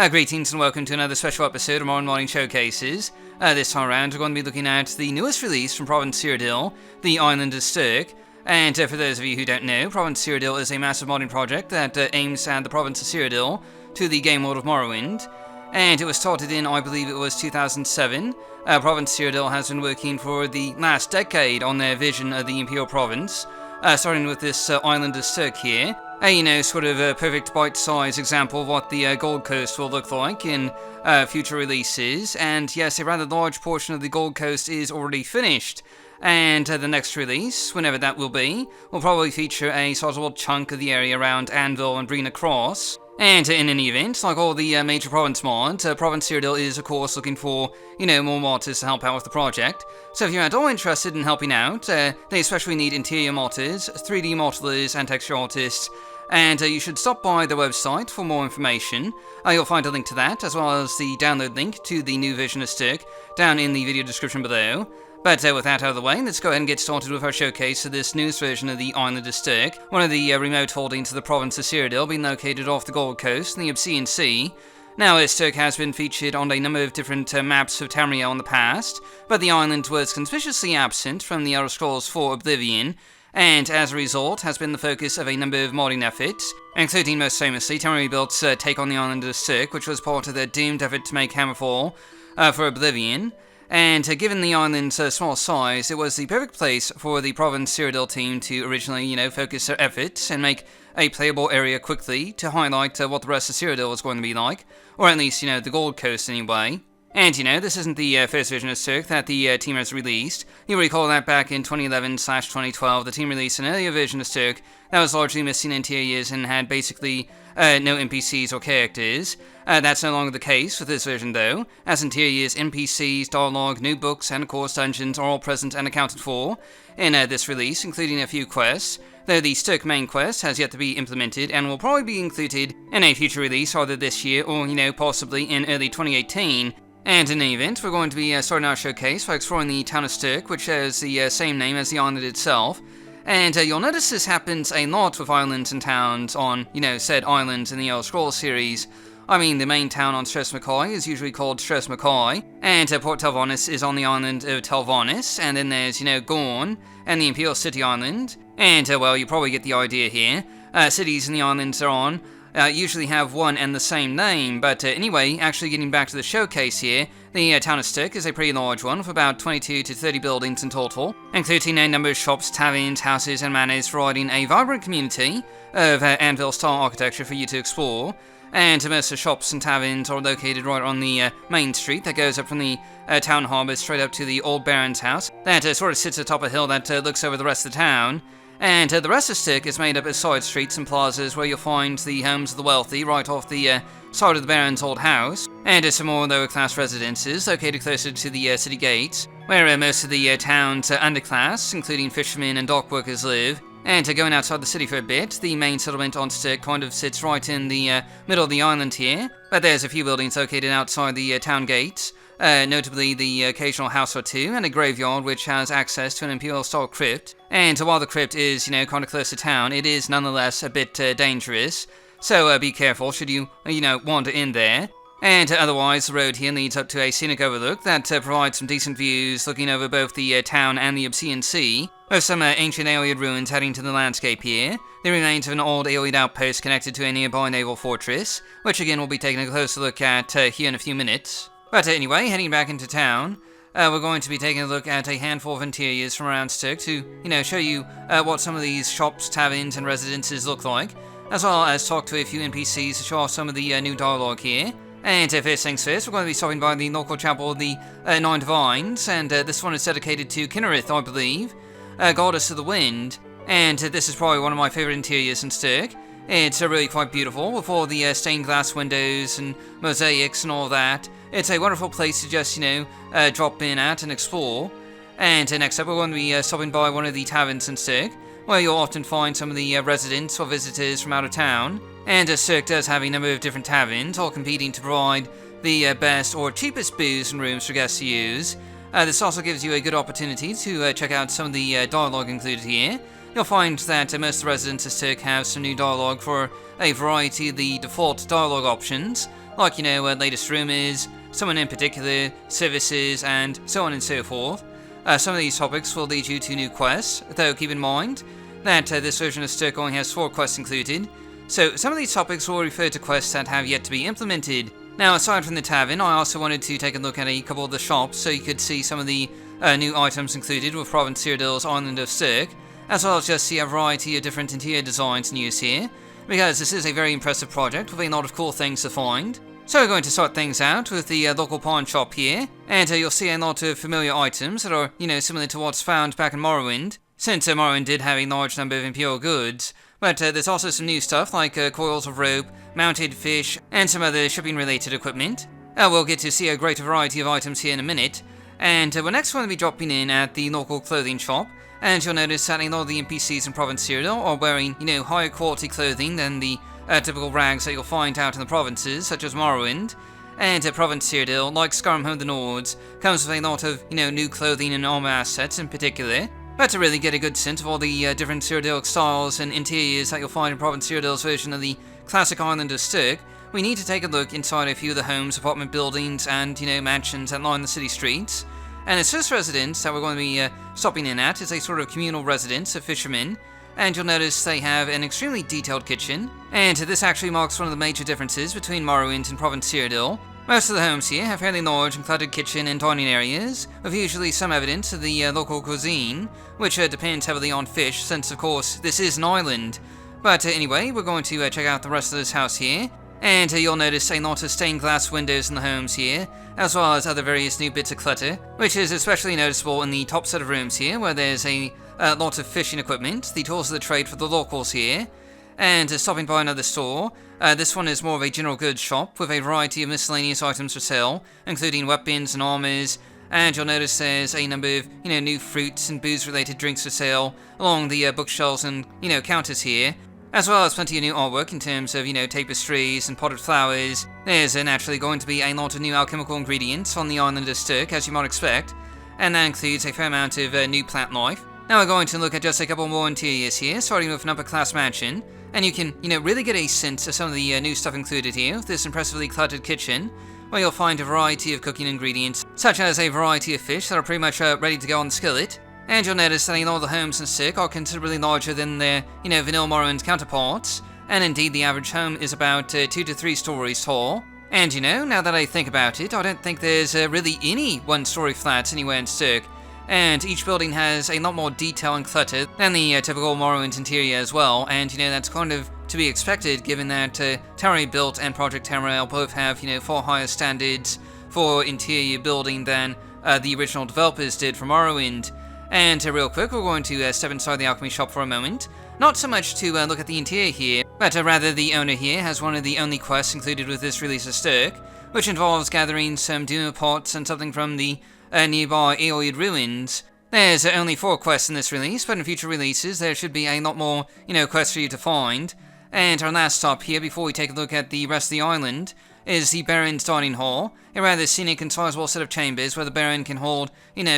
Greetings and welcome to another special episode of Modern Modding Showcases. This time around we're going to be looking at the newest release from Province Cyrodiil, the Island of Stirk. And for those of you who don't know, Province Cyrodiil is a massive modding project that aims to add the province of Cyrodiil to the game world of Morrowind. And it was started in, I believe it was 2007. Province Cyrodiil has been working for the last decade on their vision of the Imperial province, starting with this Island of Stirk here. Sort of a perfect bite-sized example of what the Gold Coast will look like in future releases. And yes, a rather large portion of the Gold Coast is already finished. And the next release, whenever that will be, will probably feature a sizable chunk of the area around Anvil and Brina Cross. And in any event, like all the major province mods, Province Cyrodiil is of course looking for, more modders to help out with the project. So if you're at all interested in helping out, they especially need interior modders, 3D modelers and texture artists, and you should stop by their website for more information. You'll find a link to that, as well as the download link to the new version of Stirk, down in the video description below. But with that out of the way, let's go ahead and get started with our showcase of this newest version of the Island of Stirk, one of the remote holdings of the province of Cyrodiil, being located off the Gold Coast in the Obsidian Sea. Now, Stirk has been featured on a number of different maps of Tamriel in the past, but the island was conspicuously absent from the Elder Scrolls IV Oblivion, and as a result has been the focus of a number of modding efforts, including most famously Tamriel Built's take on the Island of Stirk, which was part of their doomed effort to make Hammerfall for Oblivion. And given the island's small size, it was the perfect place for the Province Cyrodiil team to originally, focus their efforts and make a playable area quickly to highlight what the rest of Cyrodiil was going to be like, or at least, the Gold Coast anyway. And, this isn't the first version of Stirk that the team has released. You'll recall that back in 2011/2012, the team released an earlier version of Stirk that was largely missing interiors and had basically no NPCs or characters. That's no longer the case with this version though, as interiors, NPCs, dialogue, new books, and of course dungeons are all present and accounted for in this release, including a few quests, though the Stirk main quest has yet to be implemented and will probably be included in a future release either this year or, possibly in early 2018. And in any event, we're going to be starting our showcase by exploring the town of Stirk, which has the same name as the island itself. And you'll notice this happens a lot with islands and towns on, said islands in the Elder Scrolls series. I mean, the main town on Stras M'Kai is usually called Stras M'Kai, and Port Telvannis is on the island of Telvannis, and then there's, Gorn, and the Imperial City Island. And, well, you probably get the idea here. Cities in the islands are on usually have one and the same name, but anyway, actually getting back to the showcase here, the town of Stirk is a pretty large one, with about 22 to 30 buildings in total, including a number of shops, taverns, houses, and manors, providing a vibrant community of Anvil-style architecture for you to explore. And most of the shops and taverns are located right on the main street that goes up from the town harbour straight up to the old Baron's house that sort of sits atop a hill that looks over the rest of the town. And the rest of Stirk is made up of side streets and plazas where you'll find the homes of the wealthy right off the side of the Baron's old house, and some more lower class residences located closer to the city gates, where most of the town's underclass, including fishermen and dock workers, live. And going outside the city for a bit, the main settlement on Stirk kind of sits right in the middle of the island here, but there's a few buildings located outside the town gates, notably the occasional house or two, and a graveyard which has access to an Imperial-style crypt. And while the crypt is, kind of close to town, it is nonetheless a bit dangerous, so be careful should you, wander in there. And otherwise, the road here leads up to a scenic overlook that provides some decent views looking over both the town and the Obsidian Sea, with some ancient Ayleid ruins heading to the landscape here, the remains of an old Ayleid outpost connected to a nearby naval fortress, which again we'll be taking a closer look at here in a few minutes. But anyway, heading back into town, we're going to be taking a look at a handful of interiors from around Stirk to, show you what some of these shops, taverns, and residences look like, as well as talk to a few NPCs to show off some of the new dialogue here. And first things first, we're going to be stopping by the local chapel of the Nine Divines, and this one is dedicated to Kinnereth, I believe, goddess of the wind. And this is probably one of my favourite interiors in Stirk. It's really quite beautiful, with all the stained glass windows and mosaics and all that. It's a wonderful place to just, drop in at and explore. And next up, we're going to be stopping by one of the taverns in Stirk, where you'll often find some of the residents or visitors from out of town. And Stirk does have a number of different taverns, all competing to provide the best or cheapest booze and rooms for guests to use. This also gives you a good opportunity to check out some of the dialogue included here. You'll find that most of the residents of Stirk have some new dialogue for a variety of the default dialogue options, like, latest rumours, someone in particular, services, and so on and so forth. Some of these topics will lead you to new quests, though keep in mind that this version of Stirk only has 4 quests included, so some of these topics will refer to quests that have yet to be implemented. Now, aside from the tavern, I also wanted to take a look at a couple of the shops so you could see some of the new items included with Province Cyrodiil's Island of Stirk, as well as just see a variety of different interior designs in use here, because this is a very impressive project with a lot of cool things to find. So we're going to start things out with the local pawn shop here, and you'll see a lot of familiar items that are, similar to what's found back in Morrowind, since Morrowind did have a large number of Imperial goods, but there's also some new stuff like coils of rope, mounted fish, and some other shipping-related equipment. We'll get to see a greater variety of items here in a minute, and we're next going to be dropping in at the local clothing shop, and you'll notice that a lot of the NPCs in Province Cyrodiil are wearing, higher quality clothing than the typical rags that you'll find out in the provinces, such as Morrowind. And Province Cyrodiil, like Skyrim the Nords, comes with a lot of, new clothing and armor assets in particular. But to really get a good sense of all the different Cyrodiilic styles and interiors that you'll find in Province Cyrodiil's version of the classic Island of Stirk, we need to take a look inside a few of the homes, apartment buildings, and, mansions that line the city streets. And its first residence that we're going to be stopping in at is a sort of communal residence of fishermen, and you'll notice they have an extremely detailed kitchen, and this actually marks one of the major differences between Morrowind and Province Cyrodiil. Most of the homes here have fairly large and cluttered kitchen and dining areas, with usually some evidence of the local cuisine, which depends heavily on fish, since of course this is an island. But anyway, we're going to check out the rest of this house here, and you'll notice a lot of stained glass windows in the homes here, as well as other various new bits of clutter, which is especially noticeable in the top set of rooms here, where there's a lot of fishing equipment, the tools of the trade for the locals here. And stopping by another store, this one is more of a general goods shop with a variety of miscellaneous items for sale, including weapons and armors, and you'll notice there's a number of, new fruits and booze-related drinks for sale along the bookshelves and, counters here, as well as plenty of new artwork in terms of, tapestries and potted flowers. There's naturally going to be a lot of new alchemical ingredients on the Island of Stirk, as you might expect, and that includes a fair amount of new plant life. Now we're going to look at just a couple more interiors here, starting with an upper-class mansion, and you can, really get a sense of some of the new stuff included here, with this impressively cluttered kitchen, where you'll find a variety of cooking ingredients, such as a variety of fish that are pretty much ready to go on the skillet. And you'll notice that a lot of the homes in Stirk are considerably larger than their, vanilla Morrowind counterparts, and indeed the average home is about 2 to 3 stories tall. And now that I think about it, I don't think there's really any one-story flats anywhere in Stirk, and each building has a lot more detail and clutter than the typical Morrowind interior as well, and that's kind of to be expected given that Tower Built and Project Tamriel both have, far higher standards for interior building than the original developers did for Morrowind. And real quick, we're going to step inside the alchemy shop for a moment. Not so much to look at the interior here, but rather the owner here has one of the only quests included with this release of Stirk, which involves gathering some Duma pots and something from the nearby Ayleid ruins. There's only 4 quests in this release, but in future releases there should be a lot more, quests for you to find. And our last stop here before we take a look at the rest of the island is the Baron's Dining Hall, a rather scenic and sizable set of chambers where the Baron can hold,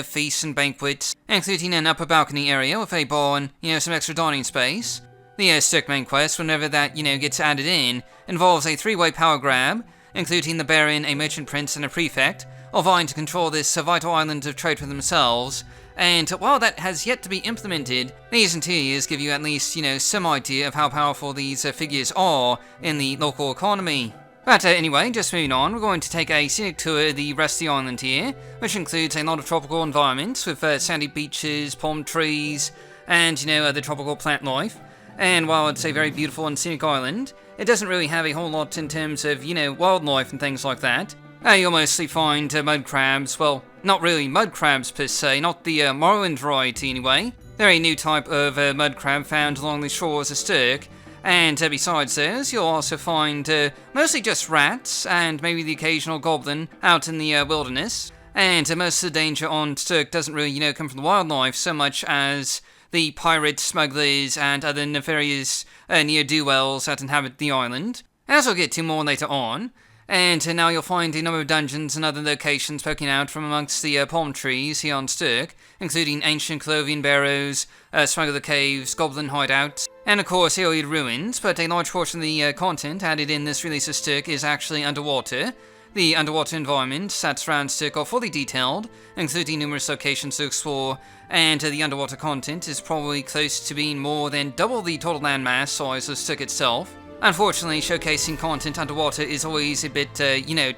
feasts and banquets, including an upper balcony area with a bar and, some extra dining space. The Stirk main quest, whenever that, gets added in, involves a 3-way power grab, including the Baron, a merchant prince, and a prefect, all vying to control this vital island of trade for themselves. And while that has yet to be implemented, these interiors give you at least, some idea of how powerful these figures are in the local economy. But anyway, just moving on, we're going to take a scenic tour of the rest of the island here, which includes a lot of tropical environments with sandy beaches, palm trees, and, the tropical plant life. And while it's a very beautiful and scenic island, it doesn't really have a whole lot in terms of, wildlife and things like that. You'll mostly find mud crabs, well, not really mud crabs per se, not the Morrowind variety anyway. They're a new type of mud crab found along the shores of Stirk, and besides those, you'll also find mostly just rats, and maybe the occasional goblin out in the wilderness. And most of the danger on Stirk doesn't really, come from the wildlife so much as the pirates, smugglers, and other nefarious ne'er-do-wells that inhabit the island, as we'll get to more later on. And now you'll find a number of dungeons and other locations poking out from amongst the palm trees here on Stirk, including ancient Colovian barrows, smuggler caves, goblin hideouts, and of course Ayleid ruins, but a large portion of the content added in this release of Stirk is actually underwater. The underwater environments that surround Stirk are fully detailed, including numerous locations to explore, and the underwater content is probably close to being more than double the total landmass size of Stirk itself. Unfortunately, showcasing content underwater is always a bit,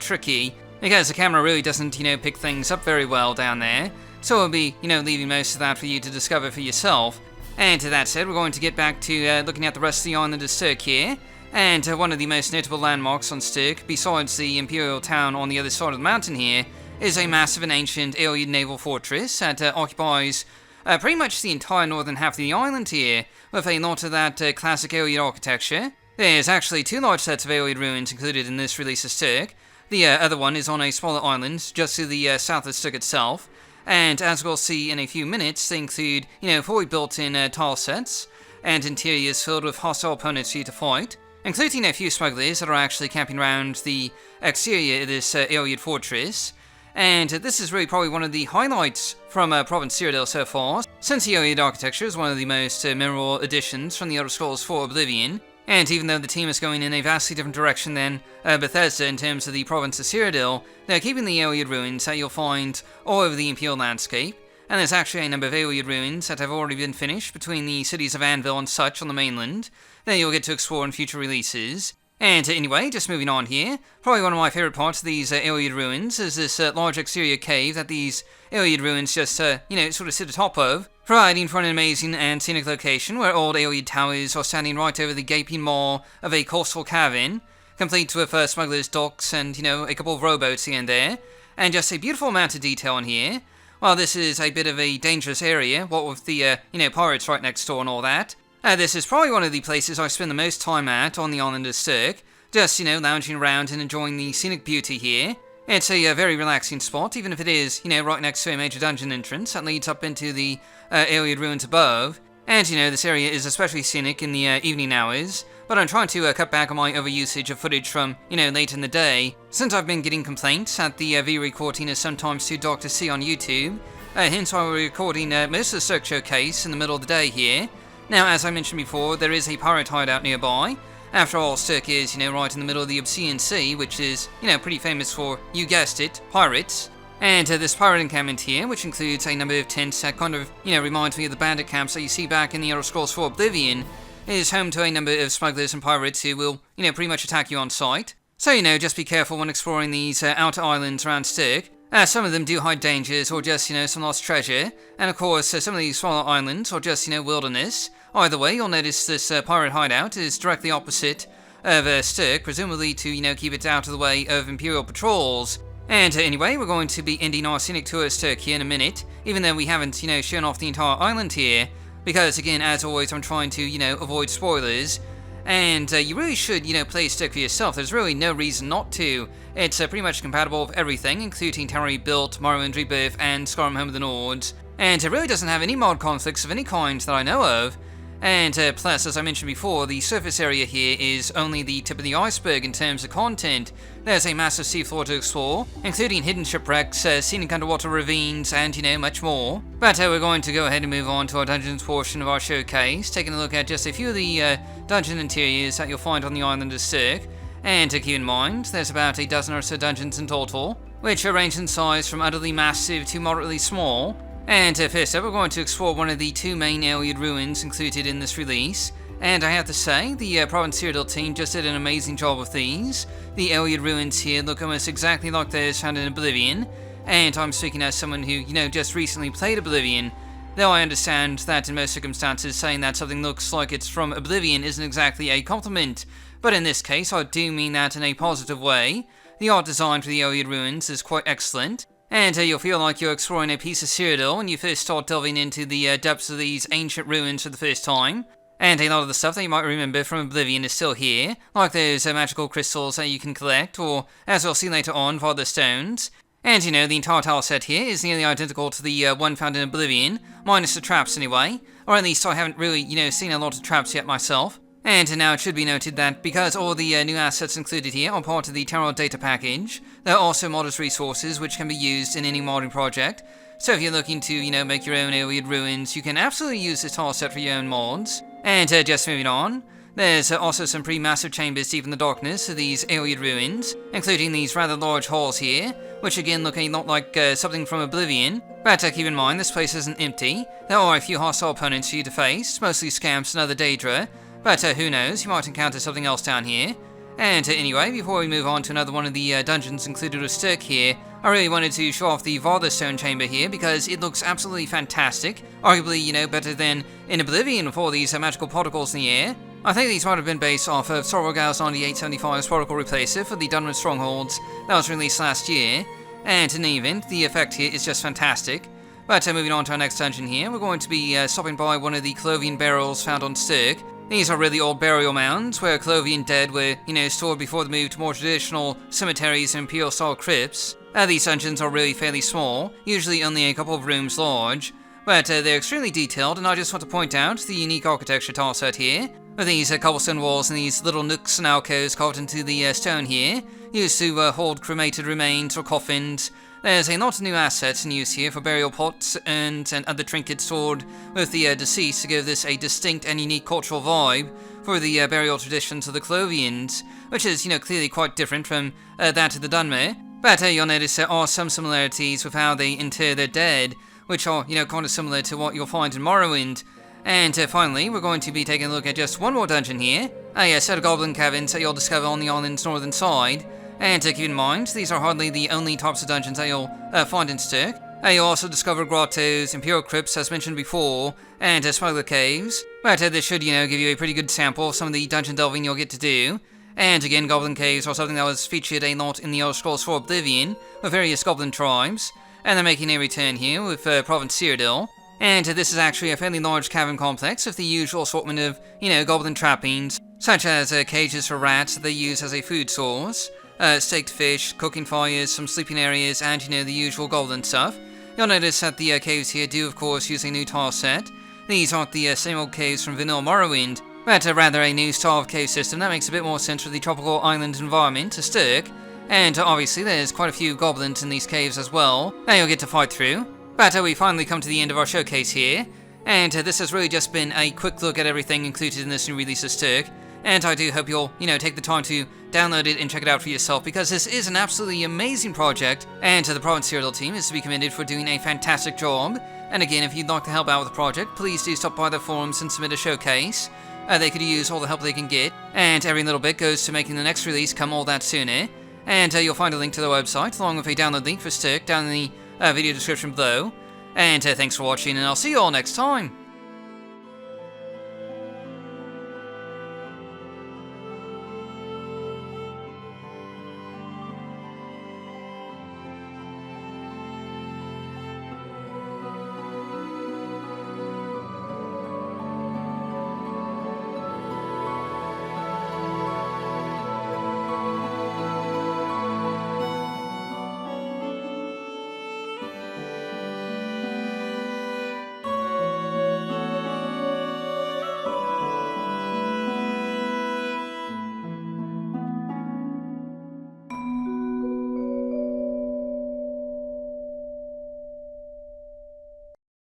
tricky, because the camera really doesn't, pick things up very well down there, so we'll be, leaving most of that for you to discover for yourself. And to that said, we're going to get back to looking at the rest of the island of Stirk here, and one of the most notable landmarks on Stirk, besides the Imperial town on the other side of the mountain here, is a massive and ancient Ayleid naval fortress that occupies pretty much the entire northern half of the island here, with a lot of that classic Ayleid architecture. There's actually 2 large sets of Ayleid ruins included in this release of Stirk. The other one is on a smaller island, just to the south of Stirk itself, and as we'll see in a few minutes, they include, fully built-in tile sets, and interiors filled with hostile opponents for you to fight, including a few smugglers that are actually camping around the exterior of this Ayleid fortress. And this is really probably one of the highlights from Province Cyrodiil so far, since the Ayleid architecture is one of the most memorable additions from the Elder Scrolls 4 Oblivion. And even though the team is going in a vastly different direction than Bethesda in terms of the province of Cyrodiil, they're keeping the Ayleid ruins that you'll find all over the Imperial landscape. And there's actually a number of Ayleid ruins that have already been finished between the cities of Anvil and such on the mainland, that you'll get to explore in future releases. And anyway, just moving on here, probably one of my favourite parts of these Ayleid ruins is this large exterior cave that these Ayleid ruins just, sort of sit atop of, providing for an amazing and scenic location where old Ayleid towers are standing right over the gaping maw of a coastal cavern, complete with smugglers' docks and, a couple of rowboats here and there, and just a beautiful amount of detail in here. While this is a bit of a dangerous area, what with the, pirates right next door and all that, this is probably one of the places I spend the most time at on the island of Stirk, just, lounging around and enjoying the scenic beauty here. It's a very relaxing spot, even if it is, right next to a major dungeon entrance that leads up into the Ayleid ruins above. And, this area is especially scenic in the evening hours, but I'm trying to cut back on my overusage of footage from, late in the day, since I've been getting complaints that the V-recording is sometimes too dark to see on YouTube, hence why we're recording most of the Stirk showcase in the middle of the day here. Now, as I mentioned before, there is a pirate hideout nearby. After all, Stirk is, right in the middle of the Obscene Sea, which is, pretty famous for, you guessed it, pirates. And this pirate encampment here, which includes a number of tents that kind of, reminds me of the bandit camps that you see back in the Elder Scrolls 4 Oblivion, is home to a number of smugglers and pirates who will, pretty much attack you on sight. So, just be careful when exploring these outer islands around Stirk. Some of them do hide dangers or just, some lost treasure, and of course some of these smaller islands are just, wilderness. Either way, you'll notice this pirate hideout is directly opposite of Stirk, presumably to, keep it out of the way of Imperial patrols. And anyway, we're going to be ending our scenic tour of Stirk here in a minute, even though we haven't, shown off the entire island here, because again, as always, I'm trying to, avoid spoilers. And you really should, play Stirk for yourself. There's really no reason not to. It's pretty much compatible with everything, including Tower Rebuilt, Morrowind Rebirth, and Skyrim Home of the Nords. And it really doesn't have any mod conflicts of any kind that I know of. And plus, as I mentioned before, the surface area here is only the tip of the iceberg in terms of content. There's a massive seafloor to explore, including hidden shipwrecks, scenic underwater ravines, and, much more. But we're going to go ahead and move on to our dungeons portion of our showcase, taking a look at just a few of the dungeon interiors that you'll find on the island of Stirk. And to keep in mind, there's about a dozen or so dungeons in total, which are ranged in size from utterly massive to moderately small. And first up, we're going to explore one of the 2 main Ayleid ruins included in this release. And I have to say, the Province Cyrodiil team just did an amazing job with these. The Ayleid ruins here look almost exactly like those found in Oblivion. And I'm speaking as someone who, just recently played Oblivion. Though I understand that in most circumstances, saying that something looks like it's from Oblivion isn't exactly a compliment. But in this case, I do mean that in a positive way. The art design for the Ayleid ruins is quite excellent. And you'll feel like you're exploring a piece of Cyrodiil when you first start delving into the depths of these ancient ruins for the first time. And a lot of the stuff that you might remember from Oblivion is still here, like those magical crystals that you can collect, or, as we'll see later on, Father Stones. And the entire tile set here is nearly identical to the one found in Oblivion, minus the traps anyway. Or at least I haven't really, seen a lot of traps yet myself. And now it should be noted that because all the new assets included here are part of the Cyrod data package, there are also modest resources which can be used in any modding project. So if you're looking to, make your own Ayleid ruins, you can absolutely use this tile set for your own mods. And just moving on, there's also some pretty massive chambers deep in the darkness of these Ayleid ruins, including these rather large halls here, which again look a lot like something from Oblivion. But keep in mind, this place isn't empty. There are a few hostile opponents for you to face, mostly scamps and other Daedra, but who knows, you might encounter something else down here. And anyway, before we move on to another one of the dungeons included with Stirk here, I really wanted to show off the Stone chamber here because it looks absolutely fantastic. Arguably, better than in Oblivion with all these magical particles in the air. I think these might have been based off of Cyrodiil's 9875's particle replacer for the Dunwich Strongholds that was released last year. And in any event, the effect here is just fantastic. But moving on to our next dungeon here, we're going to be stopping by one of the Colovian barrows found on Stirk. These are really old burial mounds where Colovian dead were, stored before the move to more traditional cemeteries and Imperial-style crypts. These dungeons are really fairly small, usually only a couple of rooms large, but they're extremely detailed, and I just want to point out the unique architecture tile set here, with these cobblestone walls and these little nooks and alcoves carved into the stone here, used to hold cremated remains or coffins. There's a lot of new assets in use here for burial pots and other trinkets stored with the deceased to give this a distinct and unique cultural vibe for the burial traditions of the Colovians, which is, clearly quite different from that of the Dunmer. But you'll notice there are some similarities with how they inter their dead, which are, kind of similar to what you'll find in Morrowind. And finally, we're going to be taking a look at just one more dungeon here, a set of goblin caverns that you'll discover on the island's northern side. And keep in mind, these are hardly the only types of dungeons that you'll find in Stirk. You'll also discover grottos, Imperial crypts as mentioned before, and smuggler caves. But this should, give you a pretty good sample of some of the dungeon delving you'll get to do. And again, goblin caves are something that was featured a lot in the Elder Scrolls IV Oblivion, with various goblin tribes. And they're making a return here with Province Cyrodiil. And this is actually a fairly large cavern complex with the usual assortment of, goblin trappings, such as cages for rats that they use as a food source. Staked fish, cooking fires, some sleeping areas, and the usual goblin stuff. You'll notice that the caves here do of course use a new tile set. These aren't the same old caves from vanilla Morrowind, but rather a new style of cave system that makes a bit more sense for the tropical island environment to Stirk. And obviously there's quite a few goblins in these caves as well, that you'll get to fight through. But we finally come to the end of our showcase here, and this has really just been a quick look at everything included in this new release of Stirk. And I do hope you'll, take the time to download it and check it out for yourself, because this is an absolutely amazing project, and the Province Cyrodiil team is to be commended for doing a fantastic job. And again, if you'd like to help out with the project, please do stop by their forums and submit a showcase. They could use all the help they can get, and every little bit goes to making the next release come all that sooner. And you'll find a link to their website, along with a download link for Stirk down in the video description below. And thanks for watching, and I'll see you all next time.